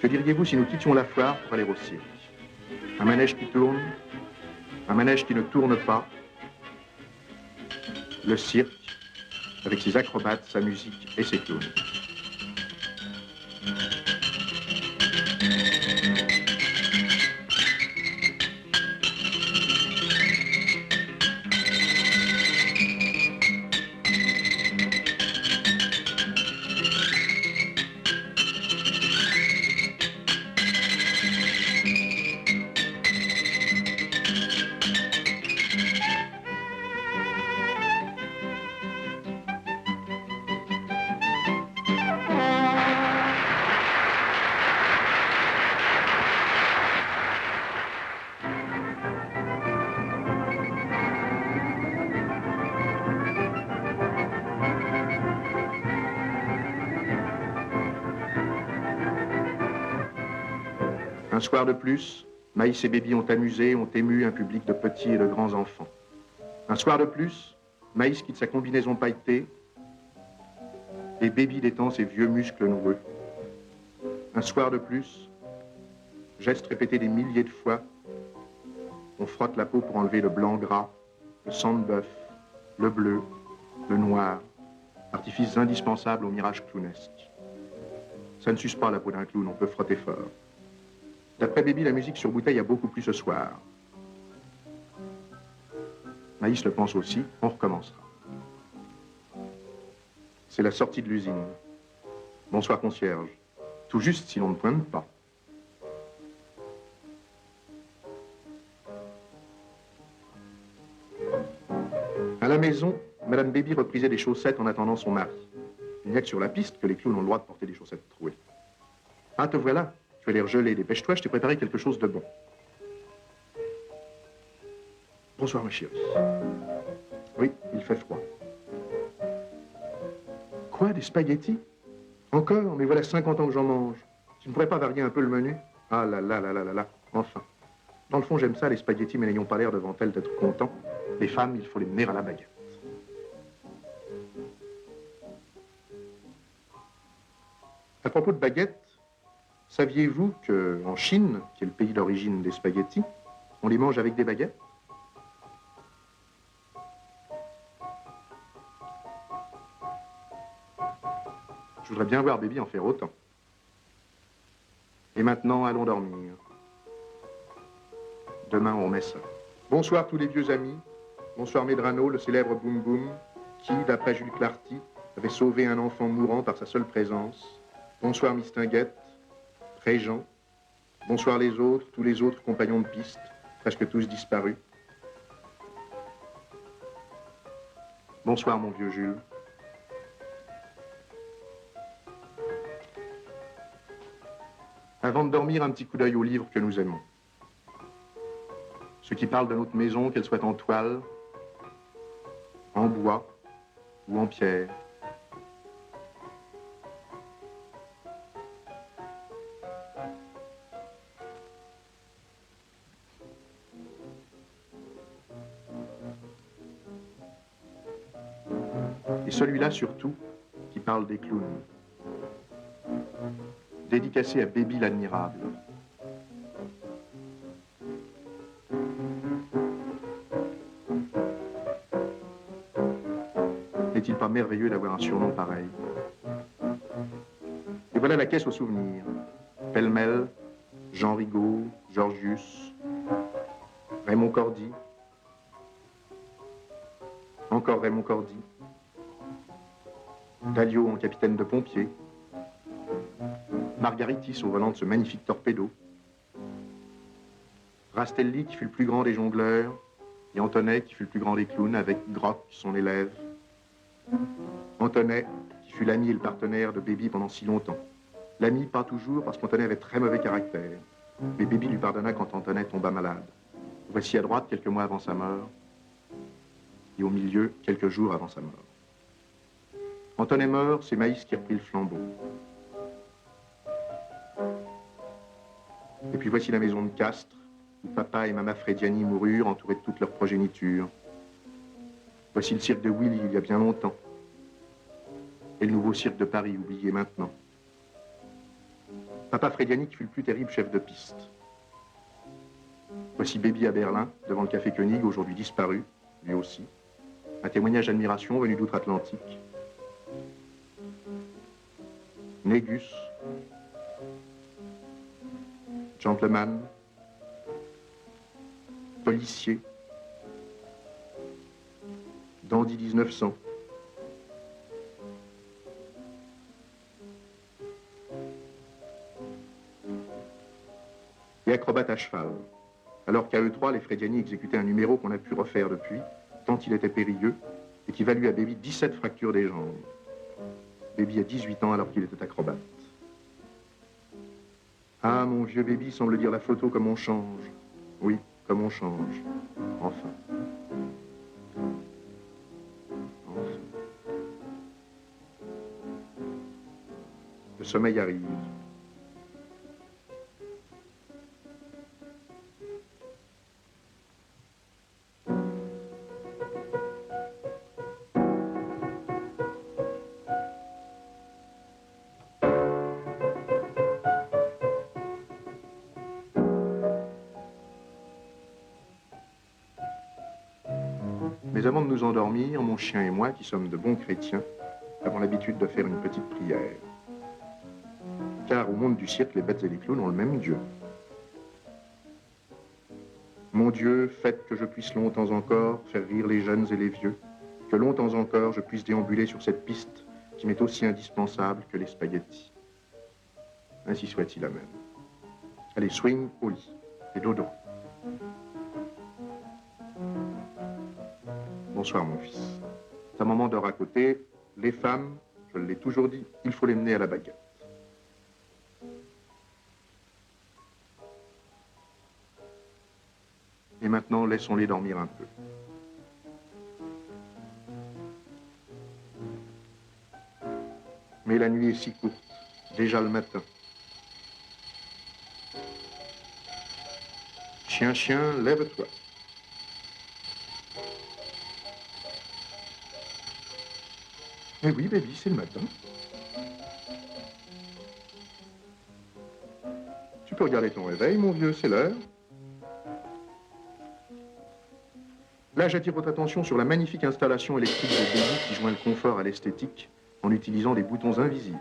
Que diriez-vous si nous quittions la foire pour aller au cirque? Un manège qui tourne, un manège qui ne tourne pas, le cirque, avec ses acrobates, sa musique et ses clowns. Un soir de plus, Maïs et Baby ont amusé, ont ému un public de petits et de grands enfants. Un soir de plus, Maïs quitte sa combinaison pailletée et Baby détend ses vieux muscles noueux. Un soir de plus, geste répété des milliers de fois, on frotte la peau pour enlever le blanc gras, le sang de bœuf, le bleu, le noir, artifices indispensables au mirage clownesque. Ça ne suce pas la peau d'un clown, on peut frotter fort. D'après Baby, la musique sur bouteille a beaucoup plu ce soir. Maïs le pense aussi, on recommencera. C'est la sortie de l'usine. Bonsoir, concierge. Tout juste si l'on ne pointe pas. À la maison, Madame Baby reprisait des chaussettes en attendant son mari. Il n'y a que sur la piste que les clowns ont le droit de porter des chaussettes trouées. Ah, te voilà. Tu as l'air gelé, dépêche-toi, je t'ai préparé quelque chose de bon. Bonsoir, ma chérie. Oui, il fait froid. Quoi, des spaghettis? Encore? Mais voilà 50 ans que j'en mange. Tu ne pourrais pas varier un peu le menu? Ah là là là là là là, enfin. Dans le fond, j'aime ça, les spaghettis, mais n'ayons pas l'air devant elles d'être contents. Les femmes, il faut les mener à la baguette. À propos de baguettes, saviez-vous qu'en Chine, qui est le pays d'origine des spaghettis, on les mange avec des baguettes? Je voudrais bien voir Baby en faire autant. Et maintenant, allons dormir. Demain, on met ça. Bonsoir tous les vieux amis. Bonsoir Medrano, le célèbre Boum Boum, qui, d'après Jules Clarty, avait sauvé un enfant mourant par sa seule présence. Bonsoir Mistinguette, Régent. Bonsoir les autres, tous les autres compagnons de piste, presque tous disparus. Bonsoir mon vieux Jules. Avant de dormir, un petit coup d'œil aux livres que nous aimons. Ceux qui parlent de notre maison, qu'elle soit en toile, en bois ou en pierre. Et celui-là surtout, qui parle des clowns. Dédicacé à Baby l'admirable. N'est-il pas merveilleux d'avoir un surnom pareil? Et voilà la caisse aux souvenirs. Pêle-mêle, Jean Rigaud, Georgius, Raymond Cordy, encore Raymond Cordy, Dalio en capitaine de pompier, Margaritis au volant de ce magnifique torpedo, Rastelli qui fut le plus grand des jongleurs, et Antonet qui fut le plus grand des clowns avec Groc, son élève. Antonet qui fut l'ami et le partenaire de Baby pendant si longtemps. L'ami, pas toujours, parce qu'Antonet avait très mauvais caractère. Mais Baby lui pardonna quand Antonet tomba malade. Voici à droite, quelques mois avant sa mort, et au milieu, quelques jours avant sa mort. Antonet mort, c'est Maïs qui a repris le flambeau. Et puis voici la maison de Castres, où papa et maman Frediani moururent, entourés de toute leur progéniture. Voici le cirque de Willy, il y a bien longtemps. Et le nouveau cirque de Paris, oublié maintenant. Papa Frediani qui fut le plus terrible chef de piste. Voici Baby à Berlin, devant le café Koenig, aujourd'hui disparu, lui aussi. Un témoignage d'admiration venu d'outre-Atlantique. Négus, gentleman, policier, dandy 1900. Et acrobate à cheval. Alors qu'à eux trois, les Frediani exécutaient un numéro qu'on a pu refaire depuis, tant il était périlleux, et qui valut à Baby 17 fractures des jambes. Baby a 18 ans alors qu'il était acrobate. Ah, mon vieux Baby semble dire la photo comme on change. Oui, comme on change. Enfin. Enfin. Le sommeil arrive. Mais avant de nous endormir, mon chien et moi, qui sommes de bons chrétiens, avons l'habitude de faire une petite prière. Car au monde du cirque, les bêtes et les clowns ont le même Dieu. Mon Dieu, faites que je puisse longtemps encore faire rire les jeunes et les vieux, que longtemps encore je puisse déambuler sur cette piste qui m'est aussi indispensable que les spaghettis. Ainsi soit-il, amen. Allez, swing au lit et dodo. Bonsoir, mon fils. Ta maman dort à côté. Les femmes, je l'ai toujours dit, il faut les mener à la baguette. Et maintenant, laissons-les dormir un peu. Mais la nuit est si courte, déjà le matin. Chien, chien, lève-toi. Eh oui, baby, c'est le matin. Tu peux regarder ton réveil, mon vieux, c'est l'heure. Là, j'attire votre attention sur la magnifique installation électrique de Baby qui joint le confort à l'esthétique en utilisant des boutons invisibles.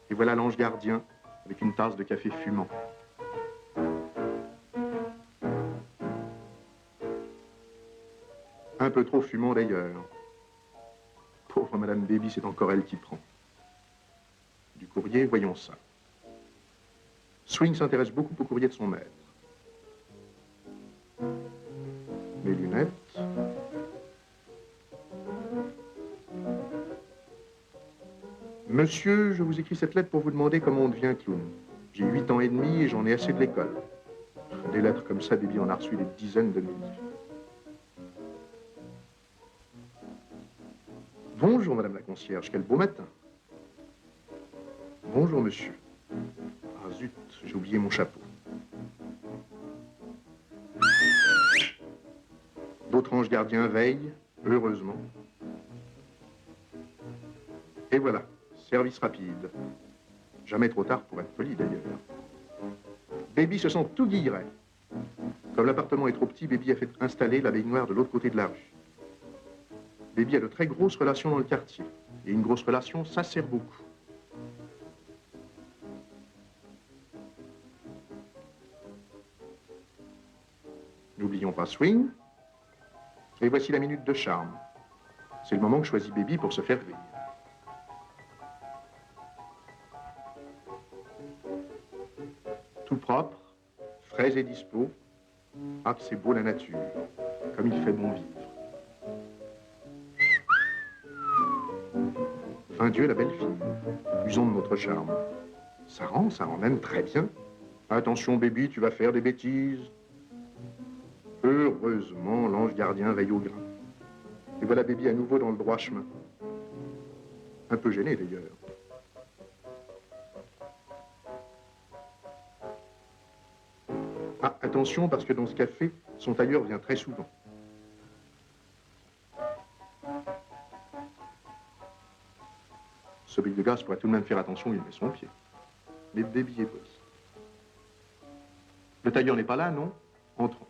Et voilà l'ange gardien avec une tasse de café fumant. Un peu trop fumant d'ailleurs. Pauvre Madame Baby, c'est encore elle qui prend. Du courrier, voyons ça. Swing s'intéresse beaucoup au courrier de son maître. Mes lunettes. Monsieur, je vous écris cette lettre pour vous demander comment on devient clown. J'ai 8 ans et demi et j'en ai assez de l'école. Des lettres comme ça, Baby en a reçu des dizaines de milliers. Bonjour, Madame la concierge, quel beau matin. Bonjour, monsieur. Ah zut, j'ai oublié mon chapeau. D'autres anges gardiens veillent, heureusement. Et voilà, service rapide. Jamais trop tard pour être poli, d'ailleurs. Baby se sent tout guilleret. Comme l'appartement est trop petit, Baby a fait installer la baignoire de l'autre côté de la rue. Baby a de très grosses relations dans le quartier. Et une grosse relation, ça sert beaucoup. N'oublions pas swing. Et voici la minute de charme. C'est le moment que choisit Baby pour se faire rire. Tout propre, frais et dispo. Ah, c'est beau la nature, comme il fait bon vivre. Fin Dieu, la belle fille. Usons de notre charme. Ça rend même très bien. Attention, Baby, tu vas faire des bêtises. Heureusement, l'ange gardien veille au grain. Et voilà Baby à nouveau dans le droit chemin. Un peu gêné d'ailleurs. Ah, attention, parce que dans ce café, son tailleur vient très souvent. Ce bec de gaz pourrait tout de même faire attention où il met son pied. mais Baby est poli. Le tailleur n'est pas là, non? Entrons.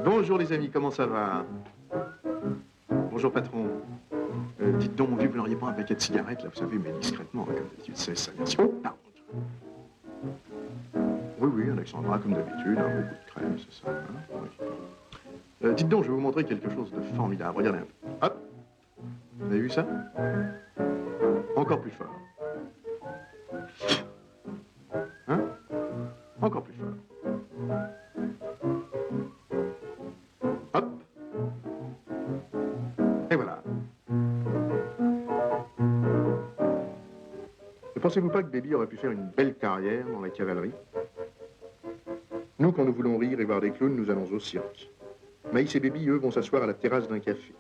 Bonjour les amis, comment ça va? Bonjour patron. Dites donc, mon vieux, vous n'auriez pas un paquet de cigarettes, là, vous savez, mais discrètement, hein, comme d'habitude, c'est ça. Merci. Oh, pardon. Oui, oui, un Alexandra, comme d'habitude, hein, beaucoup de crème, c'est ça. Hein, oui. Dites donc, je vais vous montrer quelque chose de formidable. Regardez un peu. Hop. Vous avez vu ça? Encore plus fort. Hein? Encore plus fort. Hop. Et voilà. Ne pensez-vous pas que Baby aurait pu faire une belle carrière dans la cavalerie? Nous, quand nous voulons rire et voir des clowns, nous allons au cirque. Maïs et Baby, eux, vont s'asseoir à la terrasse d'un café.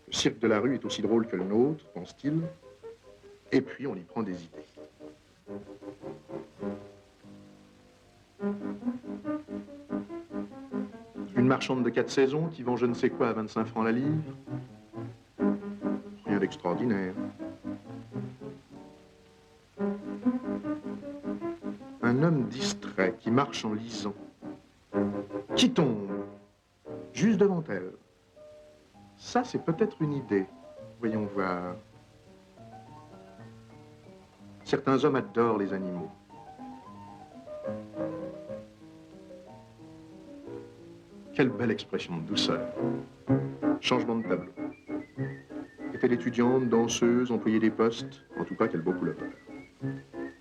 Le cirque de la rue est aussi drôle que le nôtre, pense-t-il. Et puis, on y prend des idées. Une marchande de 4 saisons qui vend je ne sais quoi à 25 francs la livre. Rien d'extraordinaire. Un homme distrait qui marche en lisant, qui tombe juste devant elle. Ça, c'est peut-être une idée. Voyons voir. Certains hommes adorent les animaux. Quelle belle expression de douceur. Changement de tableau. Est-elle étudiante, danseuse, employée des postes? En tout cas, quel beau couleur.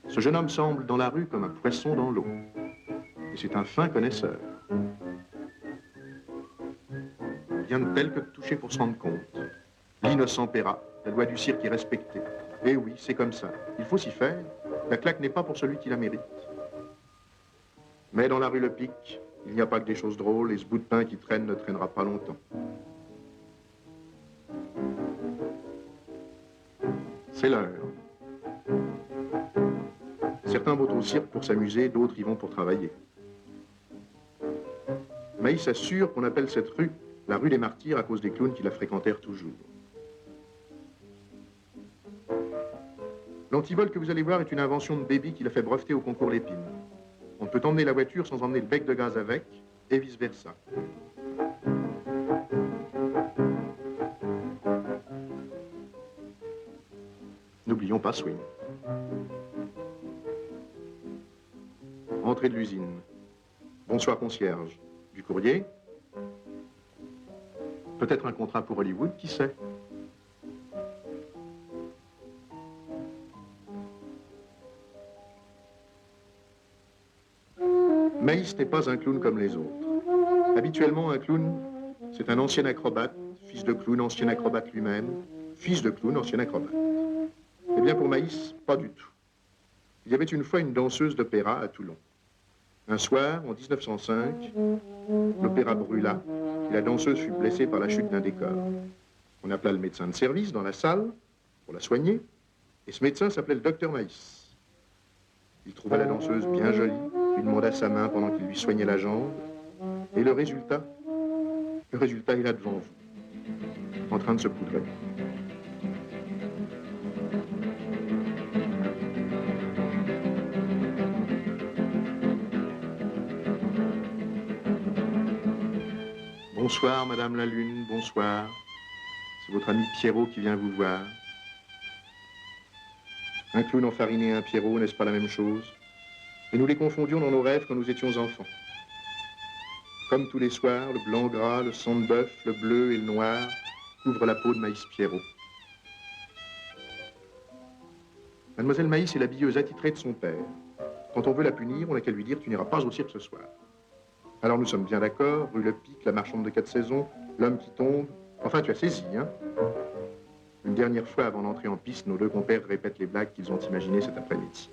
Ce jeune homme semble dans la rue comme un poisson dans l'eau. Et c'est un fin connaisseur. Rien de tel que de toucher pour se rendre compte. L'innocent paiera. La loi du cirque est respectée. Eh oui, c'est comme ça. Il faut s'y faire. La claque n'est pas pour celui qui la mérite. Mais dans la rue Le Pic, il n'y a pas que des choses drôles et ce bout de pain qui traîne ne traînera pas longtemps. C'est l'heure. Certains vont au cirque pour s'amuser, d'autres y vont pour travailler. Maïs assure qu'on appelle cette rue la rue des Martyrs à cause des clowns qui la fréquentèrent toujours. L'antivol que vous allez voir est une invention de Baby qui l'a fait breveter au concours Lépine. On peut emmener la voiture sans emmener le bec de gaz avec, et vice-versa. N'oublions pas Swing. Entrée de l'usine. Bonsoir, concierge. Du courrier? Peut-être un contrat pour Hollywood, qui sait? Maïs n'est pas un clown comme les autres. Habituellement, un clown, c'est un ancien acrobate, fils de clown, ancien acrobate lui-même, fils de clown, ancien acrobate. Eh bien, pour Maïs, pas du tout. Il y avait une fois une danseuse d'opéra à Toulon. Un soir, en 1905, l'opéra brûla et la danseuse fut blessée par la chute d'un décor. On appela le médecin de service dans la salle pour la soigner, et ce médecin s'appelait le docteur Maïs. Il trouva la danseuse bien jolie, lui demanda sa main pendant qu'il lui soignait la jambe, et le résultat est là devant vous, en train de se poudrer. Bonsoir, Madame la Lune, bonsoir. C'est votre ami Pierrot qui vient vous voir. Un clown enfariné et un Pierrot, n'est-ce pas la même chose? Et nous les confondions dans nos rêves quand nous étions enfants. Comme tous les soirs, le blanc gras, le sang de bœuf, le bleu et le noir couvrent la peau de Maïs Pierrot. Mademoiselle Maïs est la billeuse attitrée de son père. Quand on veut la punir, on n'a qu'à lui dire « Tu n'iras pas au cirque ce soir ». Alors nous sommes bien d'accord, rue Le Pic, la marchande de 4 saisons, l'homme qui tombe. Enfin, tu as saisi, hein? Une dernière fois, avant d'entrer en piste, nos deux compères répètent les blagues qu'ils ont imaginées cet après-midi.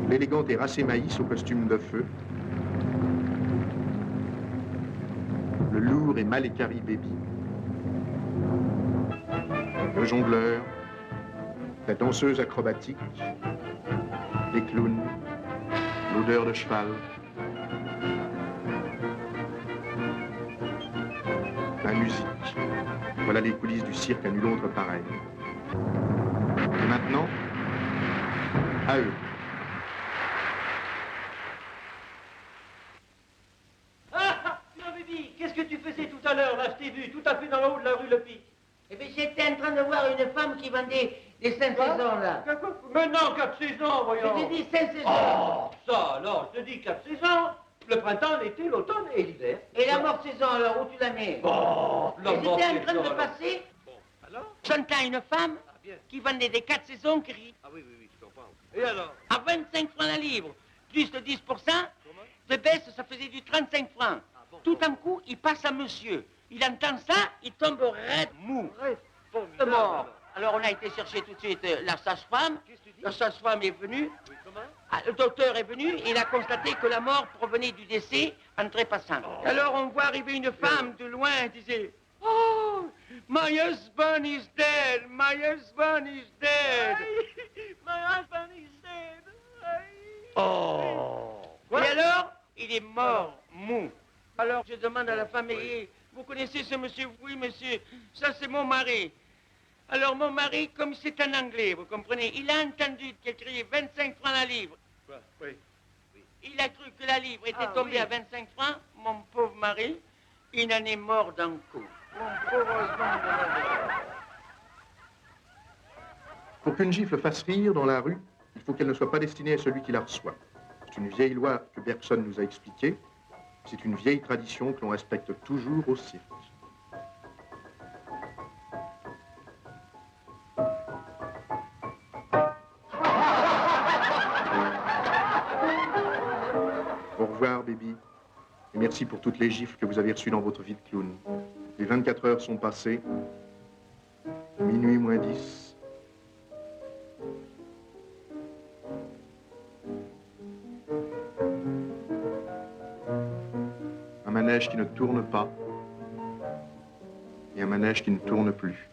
L'élégante et racée Maïs au costume de feu. Le lourd et mal équarri Baby. Le jongleur. La danseuse acrobatique. Les clowns. L'odeur de cheval. La musique. Voilà les coulisses du cirque à nul autre pareil. Et maintenant, à eux. Ah, Baby, qu'est-ce que tu faisais tout à l'heure, là, je t'ai vu, tout à fait dans le haut de la rue Le Pic. Eh bien, j'étais en train de voir une femme qui vendait des 5 saisons, là. Mais non, 4 saisons, voyons. Je t'ai dit 5 saisons. Oh, ça, alors, je te dis 4 saisons. Le printemps, l'été, l'automne et l'hiver. Et la morte saison, alors, où tu la mets? Oh, la Et morte j'étais en train saison, de alors. passer, Bon, alors? j'entends une femme bien. qui vendait des 4 saisons qui rit Ah oui, je comprends. Et alors? à 25 francs la livre, plus de 10%, de baisse, ça faisait du 35 francs. Bon, Tout en coup, il passe à monsieur. Il entend ça, il tombe raide mou. Formidable, Mort. Alors on a été chercher tout de suite la sage-femme. Qu'est-ce que tu dis? La sage-femme est venue. Oui, comment? Ah, le docteur est venu et il a constaté que la mort provenait du décès en trépassant. Alors on voit arriver une femme de loin et disait « Oh, my husband is dead, my husband is dead. » My husband is dead. Oh. Quoi? Et alors, il est mort, mou. Alors je demande à la femme, et vous connaissez ce monsieur? Oui, monsieur, ça c'est mon mari. Alors mon mari, comme c'est un Anglais, vous comprenez, il a entendu qu'il criait 25 francs la livre. Oui. Il a cru que la livre était tombée oui. à 25 francs. Mon pauvre mari, il en est mort d'un coup. Mon pauvre husband. Pour qu'une gifle fasse rire dans la rue, il faut qu'elle ne soit pas destinée à celui qui la reçoit. C'est une vieille loi que Bergson nous a expliquée. C'est une vieille tradition que l'on respecte toujours au cirque. Au revoir, baby. Et merci pour toutes les gifles que vous avez reçues dans votre vie de clown. Les 24 heures sont passées. Minuit moins 10. Un manège qui ne tourne pas et un manège qui ne tourne plus.